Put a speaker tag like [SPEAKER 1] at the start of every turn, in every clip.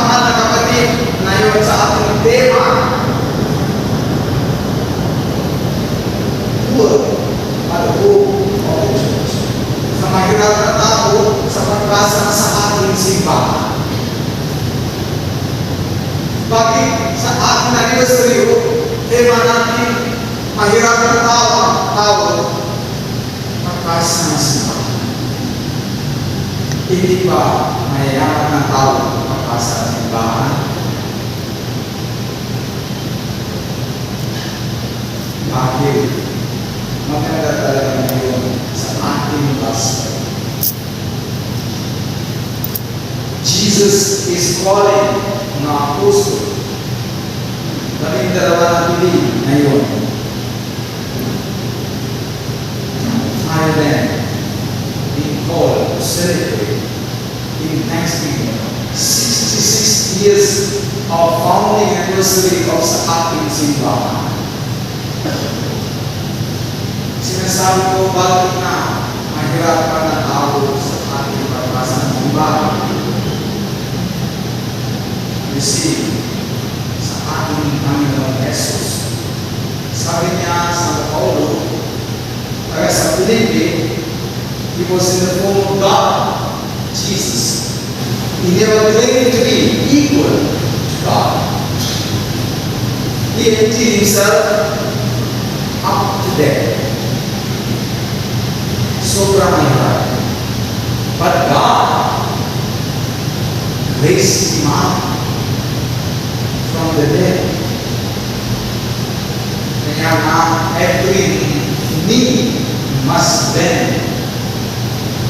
[SPEAKER 1] mahal na kapatid, ngayon sa ating tema, Poor at the Hope of the Church. Sa mahirap na tao sa pagpasa sa ating simbahan. Bakit sa ating anniversary, tema natin, mahirap na tao, pagpasa ng simbahan. Hindi ba mayayaman ng tao pagpasa ng simbahan? Bakit? Maganda talaga ngayon sa ating gospel. Jesus is calling mga apostol. Kaming dalawa na pili ngayon. I then being called to celebrate in Thanksgiving 66 years of founding anniversary of sa ating simbahan. Sinasabi ko, bakit na mahirapan na tao sa ating pagpasa ng simbahan? You see, sa ating Panginoon Jesus, sabi niya sa Paulo, taga sa Filipi, he was in the form of God, Jesus. He never claimed to be equal to God. He emptied himself up to death. Sobrang mahirap. But God raised him up from the dead. Kaya nga, every knee must bend.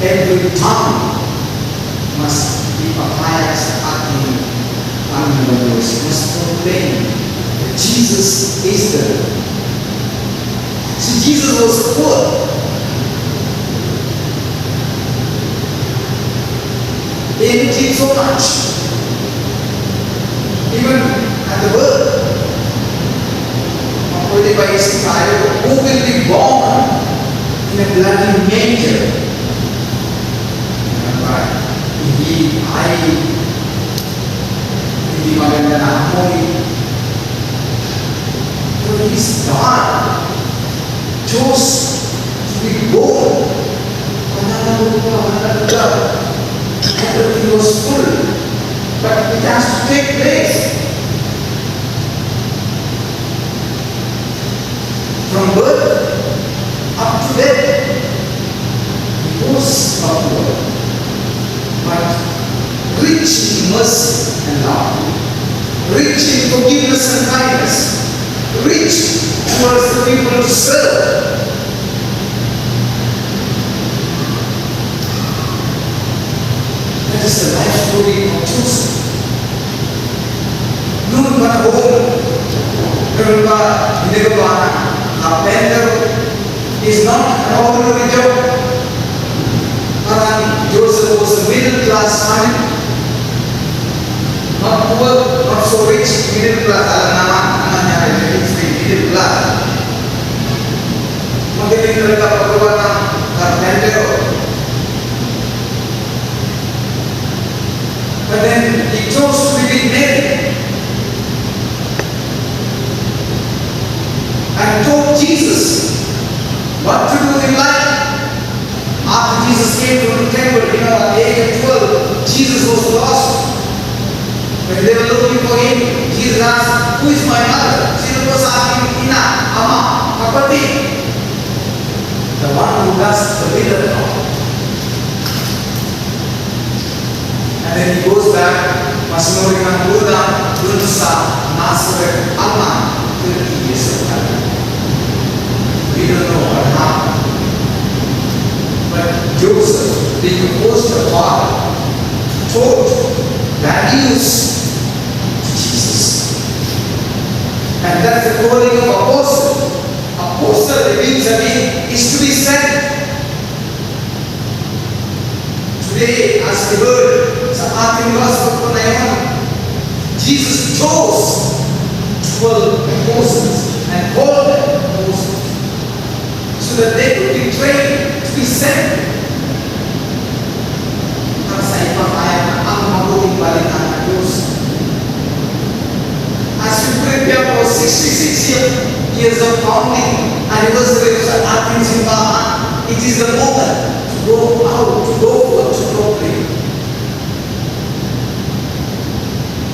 [SPEAKER 1] Every tongue must be papayag sa ating Panginoon Diyos. Must proclaim that Jesus is the Lord. See, Jesus was poor. He emptied so much. Even at the birth, pwede ba isip tayo, who will be born in a bloody manger? Hindi maganda na amoy. But His God chose to be born. Everything was full. But it has to take place. From birth up to death, He was poor, but rich in mercy and love, rich in forgiveness and kindness, rich towards the people to serve. That is the life story of Joseph. Noong panahon, ganun ba, hindi ko ba na carpenter is not an ordinary job. Parang Joseph was a middle class man. Not poor, not so rich, middle class. Alam naman, niya, middle class. Magaling talaga paggawa ng carpenter. But then he chose to be with Mary and told Jesus what to do in life. After Jesus came from the temple, at the age of 12, Jesus was lost. When they were looking for him, Jesus asked, "Who is my mother?" Sino po sa aking ina, ama, kapatid? The one who does the will of God. And then he goes back, masunurin ng Buddha, dun sa Nazareth, ama, 30 years of life. We don't know what happened. But Joseph, being a foster father, taught values to Jesus. And that's the calling of apostle. Apostle, it means is to be sent. Today, as we heard sa ating gospel po na yun, Jesus chose 12 apostles and called them apostles so that they could be trained to be sent para sa ipapahayag na ang mabuting balita ng Diyos 60th years of founding anniversary of Athens in Baha. It is the moment to go out, to go forth to proclaim.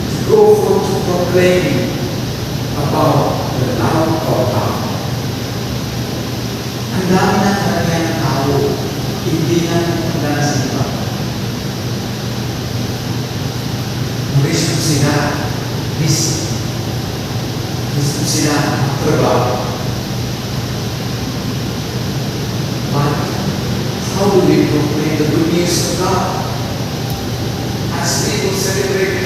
[SPEAKER 1] To go forth to proclaim about the love of God. Ang dami na talaga ng tao, hindi na magdala sa iba. Gusto sila, gusto sila trabaho. But how do we proclaim the good news of God? As people celebrate,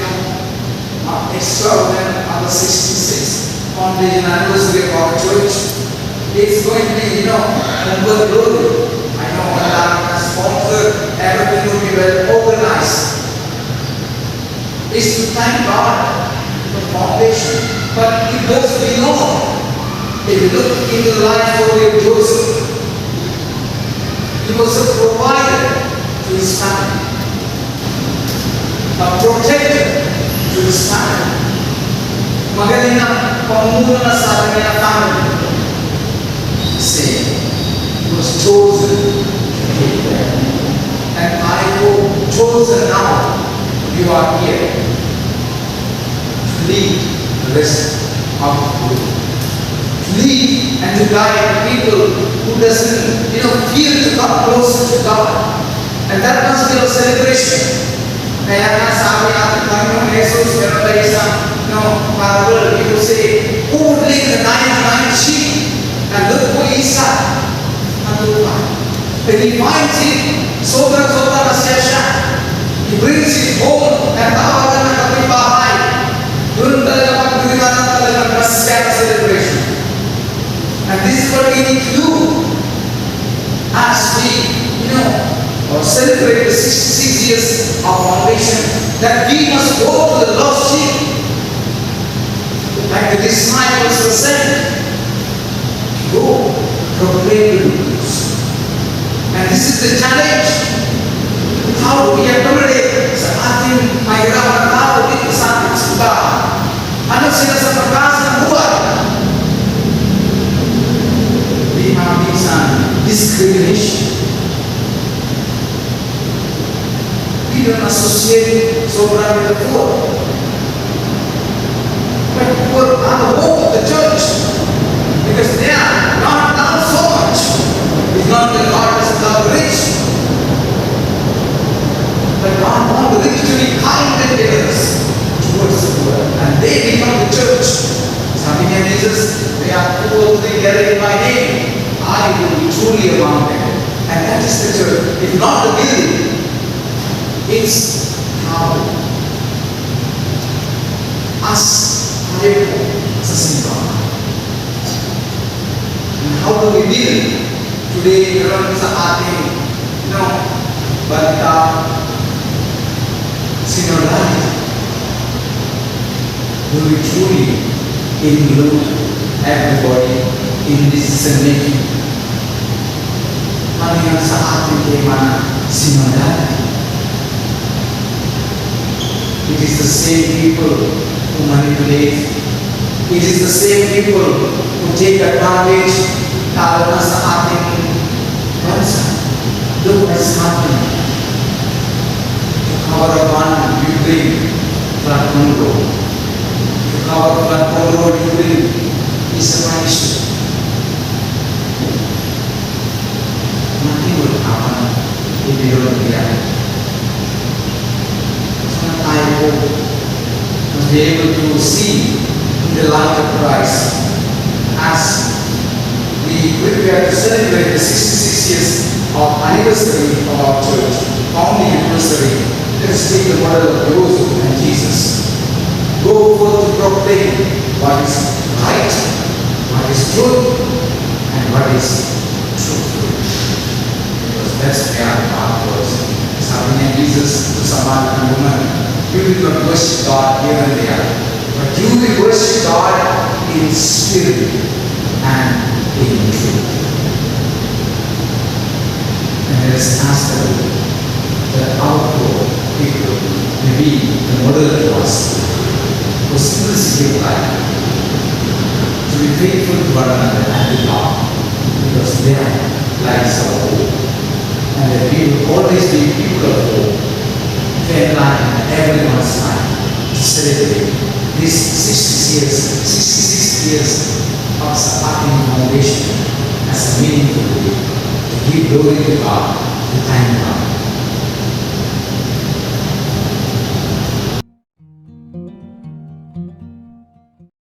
[SPEAKER 1] extraordinary on the 66th foundation anniversary of our church, it's going to be, humble glory. I know Allah has sponsored, everything will be well organized. It's to thank God for the foundation. But it goes beyond. If you look into the life of Joseph, he was a provider to his family, a protector to his family. Magaling na pamumuno na sa kanyang family. Say, he was chosen to take care. And I hope, chosen now, you are here to lead the rest of the world. To lead and to guide people who doesn't, fear to come closer to God. And that must be a celebration. Kaya nga sabi natin, Panginoong Jesus, meron tayo isang parable. He will say, who would leave the 99 sheep and look for isa at lupa? And he finds it, sobrang-sobrang nasya siya. He brings it home and tawagan ng kapitbahay. Doon talaga pagdiriman ng talagang masaya celebration. And this is what we need to do as we, celebrate the 66 years of foundation, that we must go to the lost sheep. Like the disciples were sent, go proclaim the good news. And this is the challenge. How do we accommodate sa ating mahirap na tao dito sa ating simbahan? Ano sila sa pagkakas ng buhay? We have minsan discrimination. We don't associate sobrang with the poor. But poor are the hope of the church because they are not down so much. It's not that God doesn't love the rich. But God wants the rich to be kind and generous towards the poor. And they become the church. Sabi niya Jesus, they are poor, they gather in my name. I will be truly among them. And that is the church. It's not the building. It's how us tayo sa simbahan. And how do we build? Today, meron sa ating, balita, synodality. Do we truly include everybody in this decision-making? Ano yan sa ating tema na synodality? It is the same people who manipulate. It is the same people who take advantage lalo na sa ating bansa. Look what's happening. Our one Ukraine, flood control. Our flood control Ukraine is a issue. Nothing will happen if we don't react. I hope to be able to see the light of Christ as we prepare to celebrate the 66 years of anniversary of our church, founding anniversary. Let us take the model of Joseph and Jesus. Go forth to proclaim what is right, what is truth, and what is truthful. Because that's where God was. Sabi niya Jesus to Samaritan woman, you will not worship God here and there, but you will worship God in spirit and in truth. And let us ask the Lord that our poor people may be the model to us for simplicity of life, to be faithful to one another and to God, because there lies our hope. And that we will always be people of hope, to enlighten everyone's life, to celebrate this 66 years of Sapati Foundation as a meaningful way to give glory to God, to thank God.